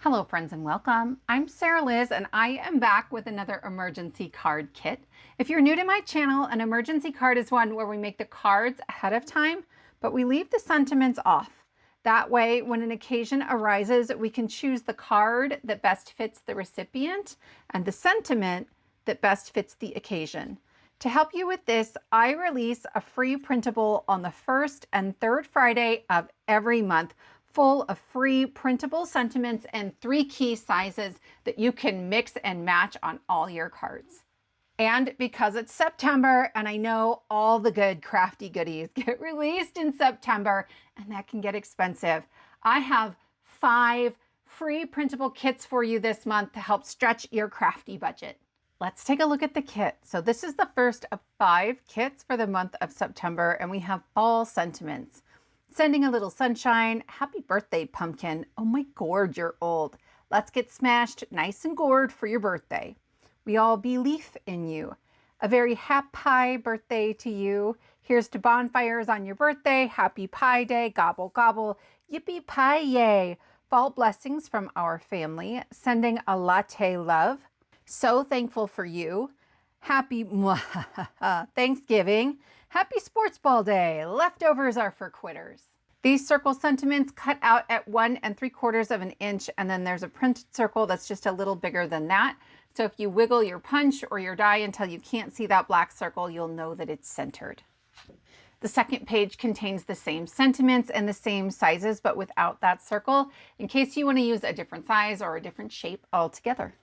Hello friends and welcome. I'm Sarah Liz and I am back with another emergency card kit. If you're new to my channel, an emergency card is one where we make the cards ahead of time, but we leave the sentiments off. That way, when an occasion arises, we can choose the card that best fits the recipient and the sentiment that best fits the occasion. To help you with this, I release a free printable on the first and third Friday of every month, full of free printable sentiments and 3 key sizes that you can mix and match on all your cards. And because it's September and I know all the good crafty goodies get released in September and that can get expensive, I have 5 free printable kits for you this month to help stretch your crafty budget. Let's take a look at the kit. So this is the first of 5 kits for the month of September, and we have fall sentiments. Sending a little sunshine. Happy birthday, pumpkin. Oh my gourd, you're old. Let's get smashed nice and gourd for your birthday. We all believe in you. A very happy birthday to you. Here's to bonfires on your birthday. Happy Pie Day. Gobble, gobble. Yippee pie, yay. Fall blessings from our family. Sending a latte love. So thankful for you. Happy Thanksgiving. Happy Sports Ball Day. Leftovers are for quitters. These circle sentiments cut out at 1 3/4 of an inch, and then there's a printed circle that's just a little bigger than that. So if you wiggle your punch or your die until you can't see that black circle, you'll know that it's centered. The second page contains the same sentiments and the same sizes, but without that circle, in case you want to use a different size or a different shape altogether.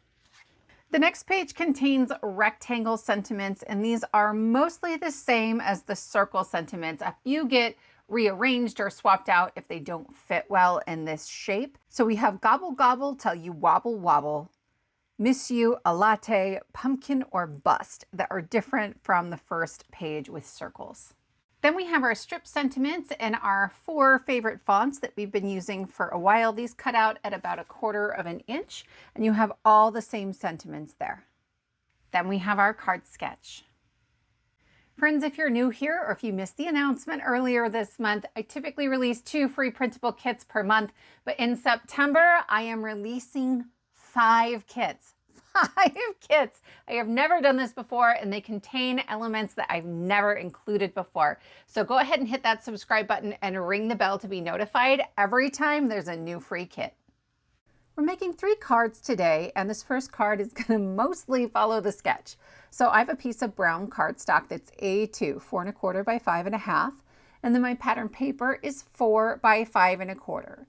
The next page contains rectangle sentiments, and these are mostly the same as the circle sentiments. A few get rearranged or swapped out if they don't fit well in this shape. So we have gobble gobble till you wobble wobble, miss you, a latte, pumpkin, or bust that are different from the first page with circles. Then we have our strip sentiments and our 4 favorite fonts that we've been using for a while. These cut out at about 1/4 of an inch, and you have all the same sentiments there. Then we have our card sketch. Friends, if you're new here or if you missed the announcement earlier this month, I typically release 2 free printable kits per month, but in September, I am releasing 5 kits. 5 kits. I have never done this before, and they contain elements that I've never included before. So go ahead and hit that subscribe button and ring the bell to be notified every time there's a new free kit. We're making 3 cards today, and this first card is going to mostly follow the sketch. So I have a piece of brown cardstock that's A2, 4 1/4 by 5 1/2, and then my pattern paper is 4 by 5 1/4.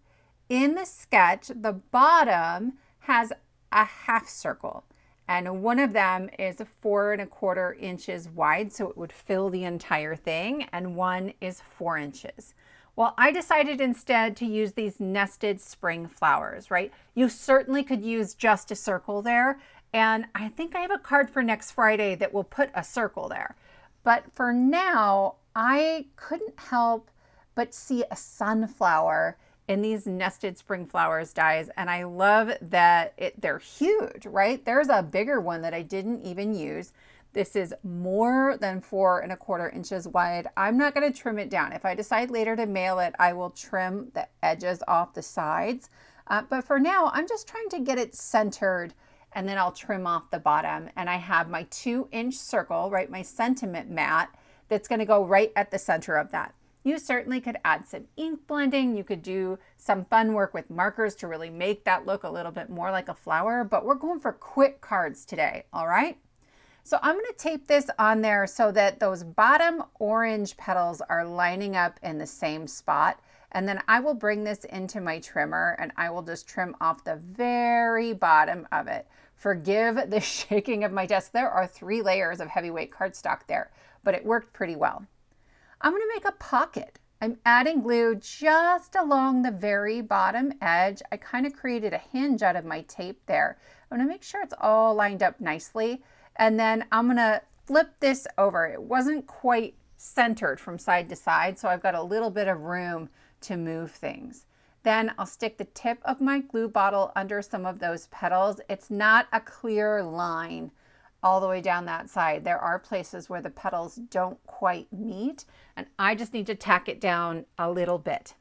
In the sketch, the bottom has a half circle, and one of them is 4 1/4 inches wide, so it would fill the entire thing, and one is 4 inches. Well, I decided instead to use these nested spring flowers, right? You certainly could use just a circle there, and I think I have a card for next Friday that will put a circle there. But for now, I couldn't help but see a sunflower in these nested spring flowers dies, and I love that they're huge, right? There's a bigger one that I didn't even use. This is more than 4 1/4 inches wide. I'm not going to trim it down. If I decide later to mail it, I will trim the edges off the sides. But for now, I'm just trying to get it centered, and then I'll trim off the bottom. And I have my 2-inch circle, right? My sentiment mat that's going to go right at the center of that. You certainly could add some ink blending. You could do some fun work with markers to really make that look a little bit more like a flower, but we're going for quick cards today, all right? So I'm going to tape this on there so that those bottom orange petals are lining up in the same spot. And then I will bring this into my trimmer and I will just trim off the very bottom of it. Forgive the shaking of my desk. There are 3 layers of heavyweight cardstock there, but it worked pretty well. I'm going to make a pocket. I'm adding glue just along the very bottom edge. I kind of created a hinge out of my tape there. I'm going to make sure it's all lined up nicely. And then I'm going to flip this over. It wasn't quite centered from side to side, so I've got a little bit of room to move things. Then I'll stick the tip of my glue bottle under some of those petals. It's not a clear line all the way down that side. There are places where the petals don't quite meet, and I just need to tack it down a little bit.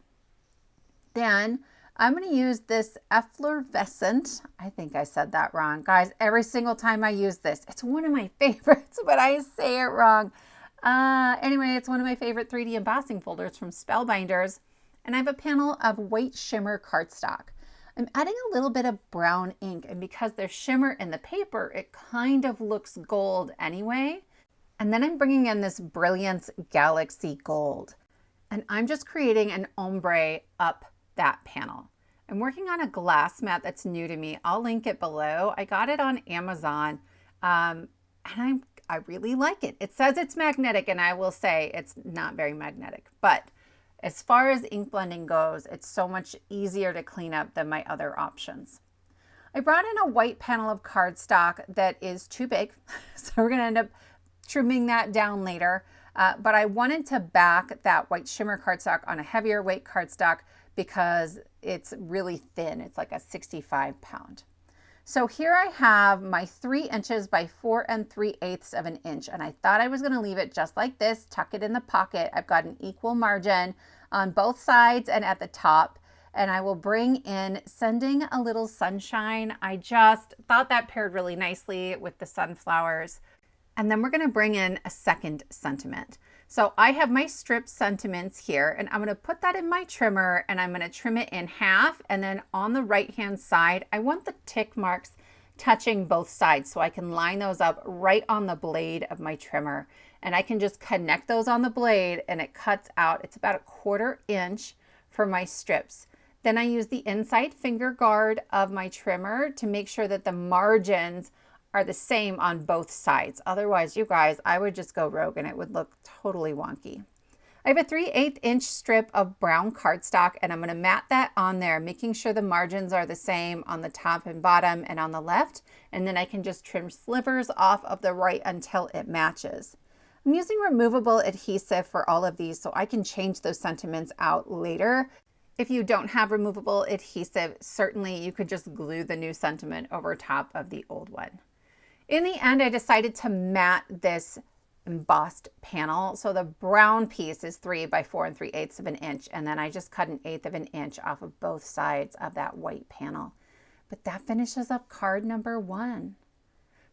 Then I'm going to use this Efflorescent. I think I said that wrong. Guys, every single time I use this, it's one of my favorites, but I say it wrong. Anyway, it's one of my favorite 3D embossing folders from Spellbinders. And I have a panel of white shimmer cardstock. I'm adding a little bit of brown ink, and because there's shimmer in the paper, it kind of looks gold anyway. And then I'm bringing in this Brilliance Galaxy Gold. And I'm just creating an ombre up that panel. I'm working on a glass mat that's new to me. I'll link it below. I got it on Amazon, and I really like it. It says it's magnetic, and I will say it's not very magnetic. But as far as ink blending goes, it's so much easier to clean up than my other options. I brought in a white panel of cardstock that is too big, so we're going to end up trimming that down later. But I wanted to back that white shimmer cardstock on a heavier weight cardstock because it's really thin. It's like a 65 pound. So here I have my 3 inches by 4 3/8 of an inch. And I thought I was going to leave it just like this, tuck it in the pocket. I've got an equal margin on both sides and at the top. And I will bring in Sending a Little Sunshine. I just thought that paired really nicely with the sunflowers. And then we're going to bring in a second sentiment. So I have my strip sentiments here, and I'm going to put that in my trimmer, and I'm going to trim it in half. And then on the right hand side, I want the tick marks touching both sides so I can line those up right on the blade of my trimmer. And I can just connect those on the blade, and it cuts out. It's about 1/4 inch for my strips. Then I use the inside finger guard of my trimmer to make sure that the margins are the same on both sides. Otherwise, you guys, I would just go rogue and it would look totally wonky. I have a 3/8 inch strip of brown cardstock, and I'm going to mat that on there, making sure the margins are the same on the top and bottom and on the left. And then I can just trim slivers off of the right until it matches. I'm using removable adhesive for all of these so I can change those sentiments out later. If you don't have removable adhesive, certainly you could just glue the new sentiment over top of the old one. In the end, I decided to mat this embossed panel. So the brown piece is 3 by 4 3/8 of an inch. And then I just cut 1/8 of an inch off of both sides of that white panel. But that finishes up card number 1.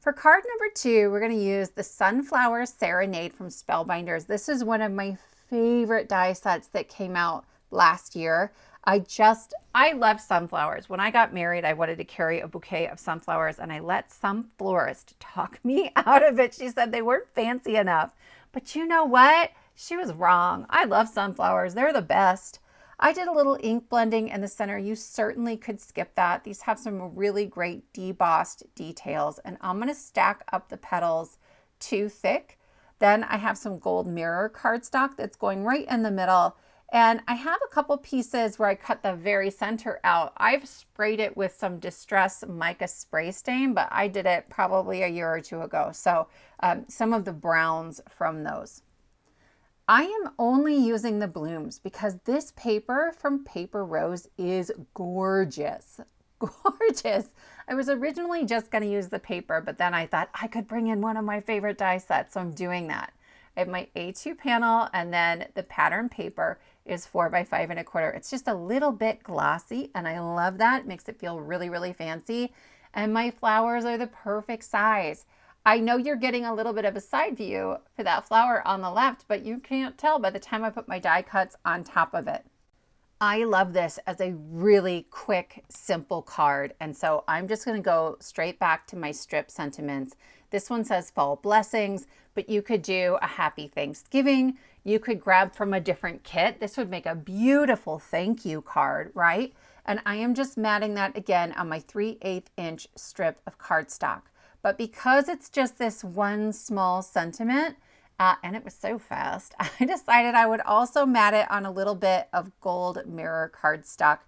For card number 2, we're going to use the Sunflower Serenade from Spellbinders. This is one of my favorite die sets that came out last year. I love sunflowers. When I got married, I wanted to carry a bouquet of sunflowers, and I let some florist talk me out of it. She said they weren't fancy enough. But you know what? She was wrong. I love sunflowers. They're the best. I did a little ink blending in the center. You certainly could skip that. These have some really great debossed details, and I'm going to stack up the petals too thick. Then I have some gold mirror cardstock that's going right in the middle. And I have a couple pieces where I cut the very center out. I've sprayed it with some Distress mica spray stain, but I did it probably a year or 2 ago. So some of the browns from those. I am only using the blooms because this paper from Paper Rose is gorgeous. Gorgeous. I was originally just going to use the paper, but then I thought I could bring in one of my favorite die sets, so I'm doing that. I have my A2 panel, and then the pattern paper is 4 by 5 1/4. It's just a little bit glossy, and I love that. It makes it feel really, really fancy. And my flowers are the perfect size. I know you're getting a little bit of a side view for that flower on the left, but you can't tell by the time I put my die cuts on top of it. I love this as a really quick, simple card. And so I'm just going to go straight back to my strip sentiments. This one says Fall Blessings, but you could do a Happy Thanksgiving. You could grab from a different kit. This would make a beautiful thank you card, right? And I am just matting that again on my 3/8 inch strip of cardstock. But because it's just this one small sentiment, and it was so fast, I decided I would also mat it on a little bit of gold mirror cardstock.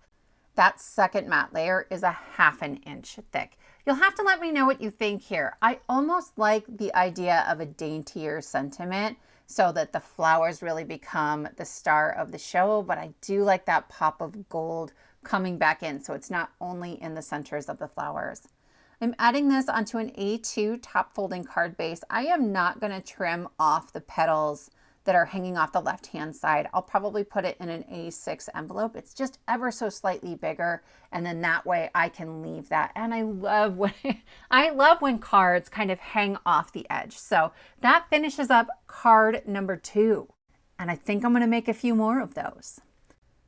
That second matte layer is a 1/2 inch thick. You'll have to let me know what you think here. I almost like the idea of a daintier sentiment so that the flowers really become the star of the show, but I do like that pop of gold coming back in so it's not only in the centers of the flowers. I'm adding this onto an A2 top folding card base. I am not going to trim off the petals that are hanging off the left-hand side. I'll probably put it in an A6 envelope. It's just ever so slightly bigger, and then that way I can leave that. And I love when I love when cards kind of hang off the edge. So that finishes up card number 2. And I think I'm going to make a few more of those.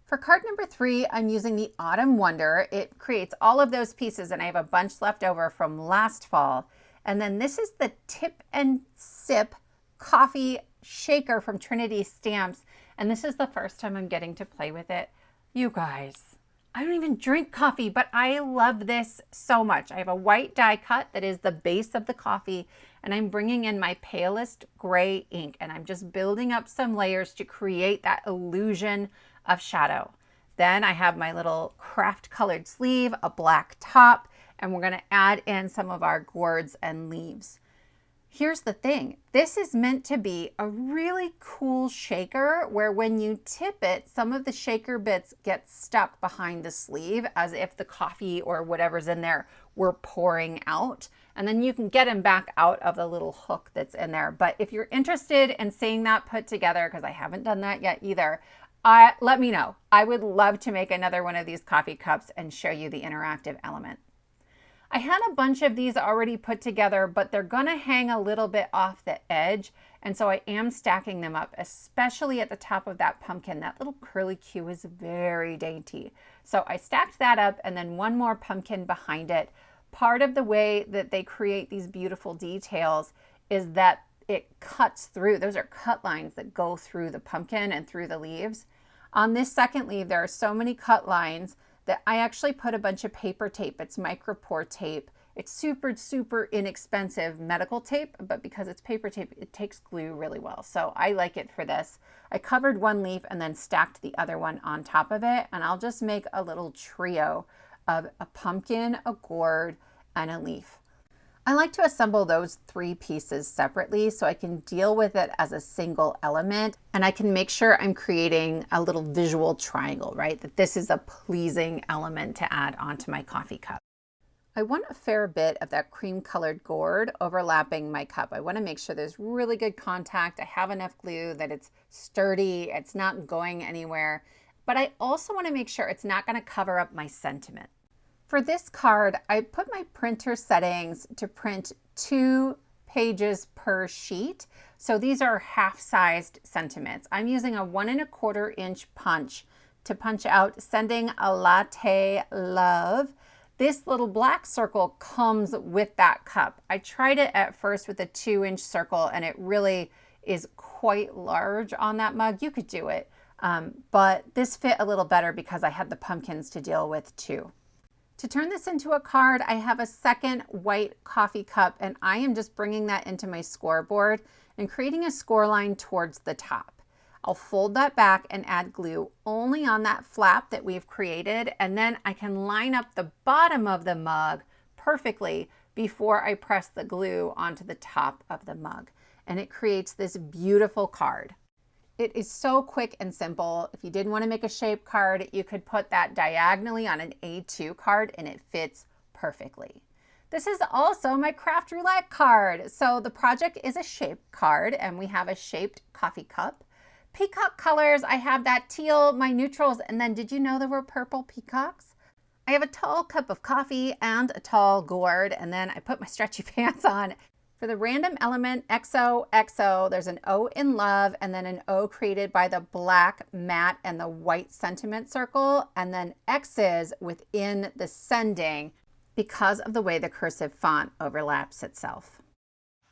For card number 3, I'm using the Autumn Wonder. It creates all of those pieces, and I have a bunch left over from last fall. And then this is the Tip and Sip coffee shaker from Trinity Stamps. And this is the first time I'm getting to play with it. You guys, I don't even drink coffee, but I love this so much. I have a white die cut that is the base of the coffee, and I'm bringing in my palest gray ink, and I'm just building up some layers to create that illusion of shadow. Then I have my little craft colored sleeve, a black top, and we're going to add in some of our gourds and leaves. Here's the thing. This is meant to be a really cool shaker where when you tip it, some of the shaker bits get stuck behind the sleeve as if the coffee or whatever's in there were pouring out. And then you can get them back out of the little hook that's in there. But if you're interested in seeing that put together, because I haven't done that yet either, let me know. I would love to make another one of these coffee cups and show you the interactive element. I had a bunch of these already put together, but they're gonna hang a little bit off the edge. And so I am stacking them up, especially at the top of that pumpkin. That little curly Q is very dainty. So I stacked that up and then one more pumpkin behind it. Part of the way that they create these beautiful details is that it cuts through. Those are cut lines that go through the pumpkin and through the leaves. On this second leaf, there are so many cut lines that I actually put a bunch of paper tape. It's Micropore tape. It's super, super inexpensive medical tape, but because it's paper tape, it takes glue really well. So I like it for this. I covered one leaf and then stacked the other one on top of it. And I'll just make a little trio of a pumpkin, a gourd, and a leaf. I like to assemble those 3 pieces separately so I can deal with it as a single element, and I can make sure I'm creating a little visual triangle, right? That this is a pleasing element to add onto my coffee cup. I want a fair bit of that cream colored gourd overlapping my cup. I want to make sure there's really good contact. I have enough glue that it's sturdy, it's not going anywhere, but I also want to make sure it's not going to cover up my sentiment. For this card, I put my printer settings to print 2 pages per sheet. So these are half-sized sentiments. I'm using a 1 1/4 inch punch to punch out "Sending a Latte Love." This little black circle comes with that cup. I tried it at first with a 2-inch circle and it really is quite large on that mug. You could do it, but this fit a little better because I had the pumpkins to deal with too. To turn this into a card, I have a second white coffee cup, and I am just bringing that into my scoreboard and creating a score line towards the top. I'll fold that back and add glue only on that flap that we've created, and then I can line up the bottom of the mug perfectly before I press the glue onto the top of the mug. And it creates this beautiful card. It is so quick and simple. If you didn't want to make a shape card, you could put that diagonally on an A2 card and it fits perfectly. This is also my craft roulette card. So the project is a shape card and we have a shaped coffee cup. Peacock colors, I have that teal, my neutrals, and then did you know there were purple peacocks? I have a tall cup of coffee and a tall gourd, and then I put my stretchy pants on. For the random element XOXO, there's an O in love and then an O created by the black matte and the white sentiment circle, and then X's within the sending because of the way the cursive font overlaps itself.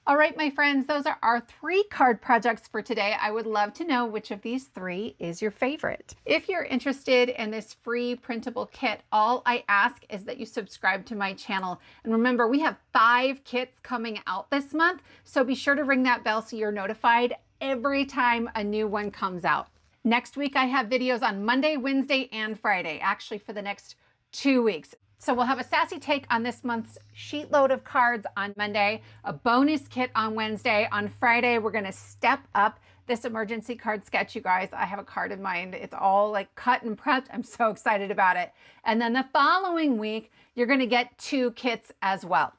All right, my friends, those are our 3 card projects for today. I would love to know which of these 3 is your favorite. If you're interested in this free printable kit, all I ask is that you subscribe to my channel. And remember, we have 5 kits coming out this month, so be sure to ring that bell so you're notified every time a new one comes out. Next week, I have videos on Monday, Wednesday, and Friday, actually for the next 2 weeks. So we'll have a sassy take on this month's sheet load of cards on Monday, a bonus kit on Wednesday. On Friday, we're going to step up this emergency card sketch, you guys. I have a card in mind. It's all like cut and prepped. I'm so excited about it. And then the following week, you're going to get 2 kits as well.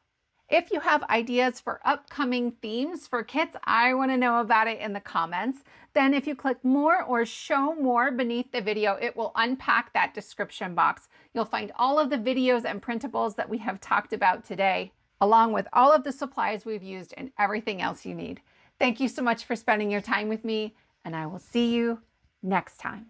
If you have ideas for upcoming themes for kits, I want to know about it in the comments. Then if you click more or show more beneath the video, it will unpack that description box. You'll find all of the videos and printables that we have talked about today, along with all of the supplies we've used and everything else you need. Thank you so much for spending your time with me, and I will see you next time.